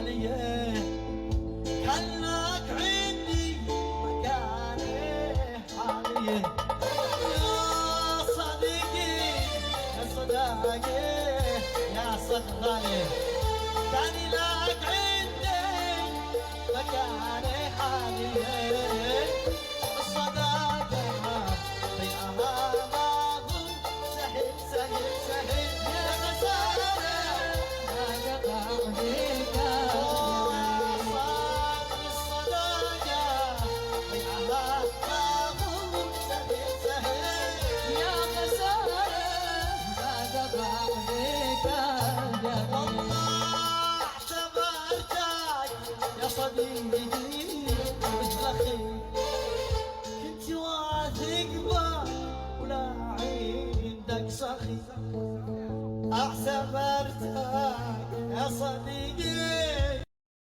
حالية كأنك عندي مكاني حالية يا صديقي يا صداقي يا صدقاني كان لك عندي مكاني حالية الصداقة فيها ما هو سهل سهل سهل يا خسارة ما تقعني يا صديقي وجلخي كنت واثق بك ولا عندك سخي اعتبرتك يا صديقي